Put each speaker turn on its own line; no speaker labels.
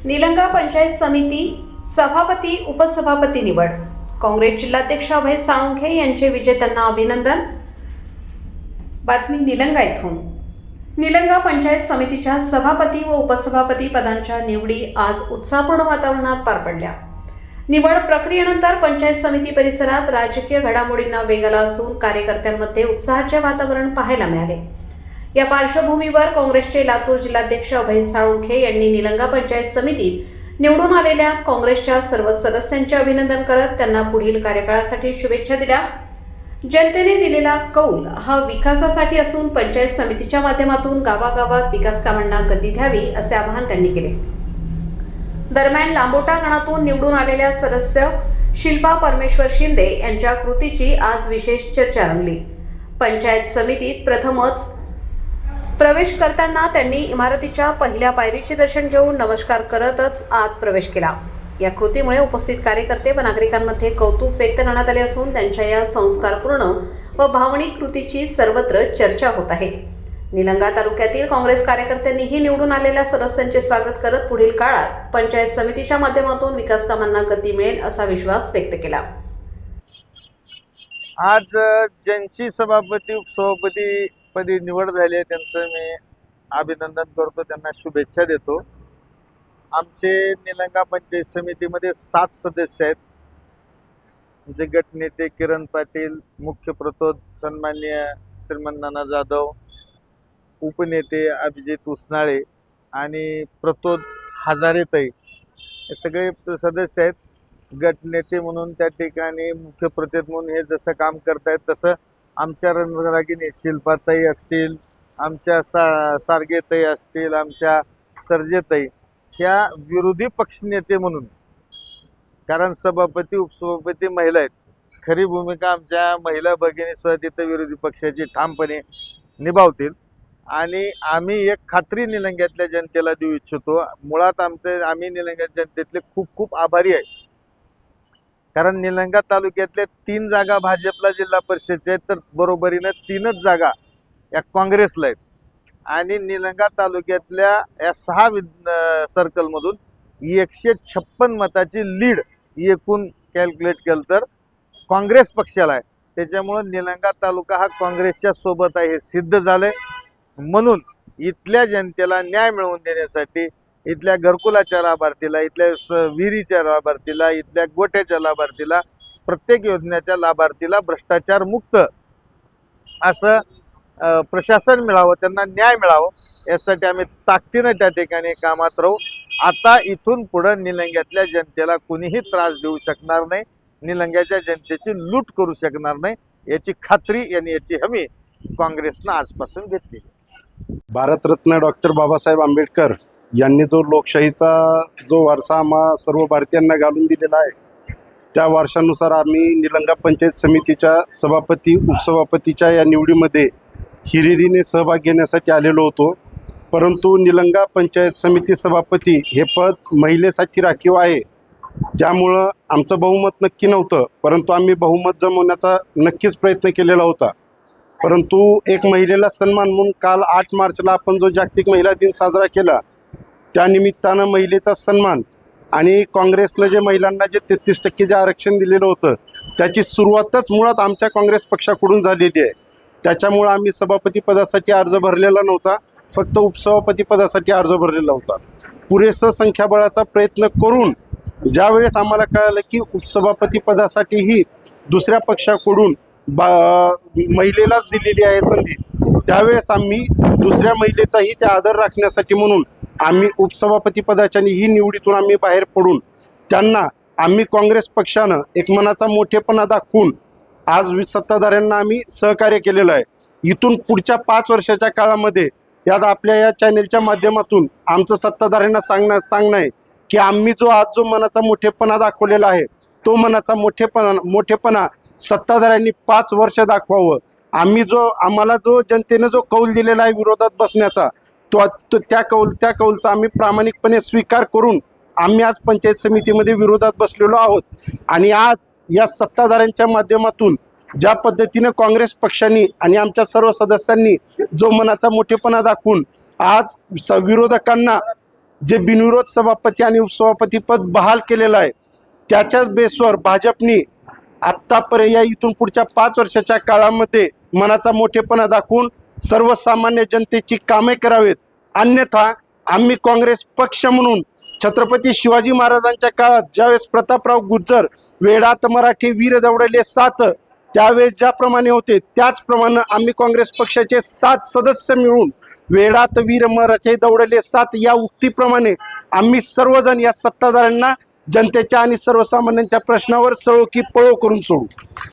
निलंगा पंचायत समिती सभापती उपसभापती निवड. काँग्रेस जिल्हाध्यक्ष अभय साळुंखे यांचे विजेत्यांना अभिनंदन. बातमी निलंगा येथून. निलंगा पंचायत समितीच्या सभापती व उपसभापती पदांच्या निवडी आज उत्साहपूर्ण वातावरणात पार पडल्या. निवड प्रक्रियेनंतर पंचायत समिती परिसरात राजकीय घडामोडींना वेग आला असून कार्यकर्त्यांमध्ये उत्साहाचे वातावरण पाहायला मिळाले. या पार्श्वभूमीवर काँग्रेसचे लातूर जिल्हाध्यक्ष अभय साळुंखे यांनी निलंगा पंचायत समितीत निवडून आलेल्या काँग्रेसच्या सर्व सदस्यांचे अभिनंदन करत त्यांना पुढील कार्यकाळासाठी शुभेच्छा दिल्या. जनतेने दिलेला कौल हा विकासासाठी असून पंचायत समितीच्या माध्यमातून गावागावात विकास कामांना गती द्यावी असे आवाहन त्यांनी केले. दरम्यान लांबोटा गणातून निवडून आलेल्या सदस्य शिल्पा परमेश्वर शिंदे यांच्या कृतीची आज विशेष चर्चा रंगली. पंचायत समितीत प्रथमच प्रवेश करताना त्यांनी इमारतीच्या पहिल्या पायरीचे दर्शन घेऊन नमस्कार करतच आत प्रवेश केला. या कृतीमुळे उपस्थित कार्यकर्ते व नागरिकांमध्ये कौतुक व्यक्त करण्यात आले असून त्यांच्या या संस्कारपूर्ण व भावनिक कृतीची सर्वत्र चर्चा होत आहे. निलंगा तालुक्यातील काँग्रेस कार्यकर्त्यांनीही निवडून आलेल्या सदस्यांचे स्वागत करत पुढील काळात पंचायत समितीच्या माध्यमातून विकास कामांना गती मिळेल असा विश्वास व्यक्त केला.
आज ज्यांची सभापती उपसभापती पदी निवड झाली आहे त्यांचं मी अभिनंदन करतो, त्यांना शुभेच्छा देतो. आमचे निलंगा पंचायत समितीमध्ये 7 सदस्य आहेत. आमचे गटनेते किरण पाटील, मुख्य प्रतोद सन्माननीय श्रीमंत नाना जाधव, उपनेते अभिजित उसनाळे आणि प्रतोद हजारेताई हे सगळे सदस्य आहेत. गटनेते म्हणून त्या ठिकाणी मुख्य प्रतोद म्हणून हे जसं काम करतायत तसं आमच्या रणरागिणी शिल्पाताई असतील, आमच्या सार्गेताई असतील, आमच्या सर्जेताई ह्या विरोधी पक्षनेते म्हणून, कारण सभापती उपसभापती महिला आहेत, खरी भूमिका आमच्या महिला भगिनी सुद्धा तिथं विरोधी पक्षाची ठामपणे निभावतील. आणि आम्ही एक खात्री निलंग्यातल्या जनतेला देऊ इच्छितो. मुळात आम्ही निलंगा जनतेतले खूप खूप आभारी आहे, कारण निलंगा तालुक्यातल्या 3 जागा भाजपला जिल्हा परिषदच्या आहेत, तर बरोबरीनं 3च जागा या काँग्रेसला आहेत. आणि निलंगा तालुक्यातल्या या 6 सर्कलमधून 156 मताची लीड एकूण कॅल्क्युलेट केलं तर काँग्रेस पक्षाला आहे. त्याच्यामुळं निलंगा तालुका हा काँग्रेसच्या सोबत आहे हे सिद्ध झालंय. म्हणून इथल्या जनतेला न्याय मिळवून देण्यासाठी इथल्या घरकुलाच्या लाभार्थीला, इथल्या विहिरीच्या लाभार्थीला, इथल्या गोठ्याच्या लाभार्थीला, प्रत्येक योजनेच्या लाभार्थीला भ्रष्टाचार मुक्त असं प्रशासन मिळावं, त्यांना न्याय मिळावं यासाठी आम्ही ताकदीनं त्या ठिकाणी कामात राहू. आता इथून पुढं निलंग्यातल्या जनतेला कुणीही त्रास देऊ शकणार नाही, निलंग्याच्या जनतेची लूट करू शकणार नाही याची खात्री आणि याची हमी काँग्रेसनं आजपासून घेतली.
भारतरत्न डॉक्टर बाबासाहेब आंबेडकर यांनी जो लोकशाहीचा जो वारसा आम्हा सर्व भारतीयांना घालून दिलेला आहे, त्या वारशानुसार आम्ही निलंगा पंचायत समितीच्या सभापती उपसभापतीच्या या निवडीमध्ये हिरिरीने सहभाग घेण्यासाठी आलेलो होतो. परंतु निलंगा पंचायत समिती सभापती हे पद महिलेसाठी राखीव आहे, त्यामुळं आमचं बहुमत नक्की नव्हतं, परंतु आम्ही बहुमत जमवण्याचा नक्कीच प्रयत्न केलेला होता. परंतु एक महिलेला सन्मान म्हणून काल 8 मार्चला आपण जो जागतिक महिला दिन साजरा केला, त्यानिमित्तानं महिलेचा सन्मान आणि काँग्रेसनं जे महिलांना जे 33% जे आरक्षण दिलेलं होतं त्याची सुरुवातच मुळात आमच्या काँग्रेस पक्षाकडून झालेली आहे. त्याच्यामुळं आम्ही सभापती पदासाठी अर्ज भरलेला नव्हता, फक्त उपसभापती पदासाठी अर्ज भरलेला होता. पुरेसं संख्याबळाचा प्रयत्न करून ज्यावेळेस आम्हाला कळालं की उपसभापती पदासाठीही दुसऱ्या पक्षाकडून महिलेलाच दिलेली आहे संधी, त्यावेळेस आम्ही दुसऱ्या महिलेचाही त्या आदर राखण्यासाठी म्हणून आम्ही उपसभापती पदाच्या ही निवडीतून आम्ही बाहेर पडून त्यांना आम्ही काँग्रेस पक्षानं एक मनाचा मोठेपणा दाखवून आज सत्ताधाऱ्यांना आम्ही सहकार्य केलेलं आहे. इथून पुढच्या 5 वर्षाच्या काळामध्ये यात आपल्या या चॅनेलच्या माध्यमातून आमचं सत्ताधाऱ्यांना सांगणं आहे की आम्ही आज जो मनाचा मोठेपणा दाखवलेला आहे, तो मनाचा मोठेपणा सत्ताधाऱ्यांनी 5 वर्ष दाखवावं. आम्हाला जो जनतेने जो कौल दिलेला आहे विरोधात बसण्याचा, त्या कौलचा आम्ही प्रामाणिकपणे स्वीकार करून आम्ही आज पंचायत समितीमध्ये विरोधात बसलेलो आहोत. आणि आज या सत्ताधाऱ्यांच्या माध्यमातून ज्या पद्धतीने काँग्रेस पक्षांनी आणि आमच्या सर्व सदस्यांनी जो मनाचा मोठेपणा दाखवून आज विरोधकांना जे बिनविरोध सभापती आणि उपसभापती पद बहाल केलेलं आहे, त्याच्याच बेसवर भाजपने आत्तापर्यंत या इथून पुढच्या 5 वर्षाच्या काळामध्ये मनाचा मोठेपणा दाखवून सर्वसामान्य जनतेची कामे करावेत. अन्यथा आम्ही काँग्रेस पक्ष म्हणून छत्रपती शिवाजी महाराजांच्या काळात ज्यावेळेस प्रतापराव गुर्जर वेडात मराठी वीर दौडले 7 त्यावेळेस ज्याप्रमाणे होते त्याचप्रमाणे आम्ही काँग्रेस पक्षाचे 7 सदस्य मिळून वेडात वीर मराठी दौडले 7 या उक्तीप्रमाणे आम्ही सर्वजण या सत्ताधाऱ्यांना जनतेच्या आणि सर्वसामान्यांच्या प्रश्नावर सळो की पळो करून सोडू.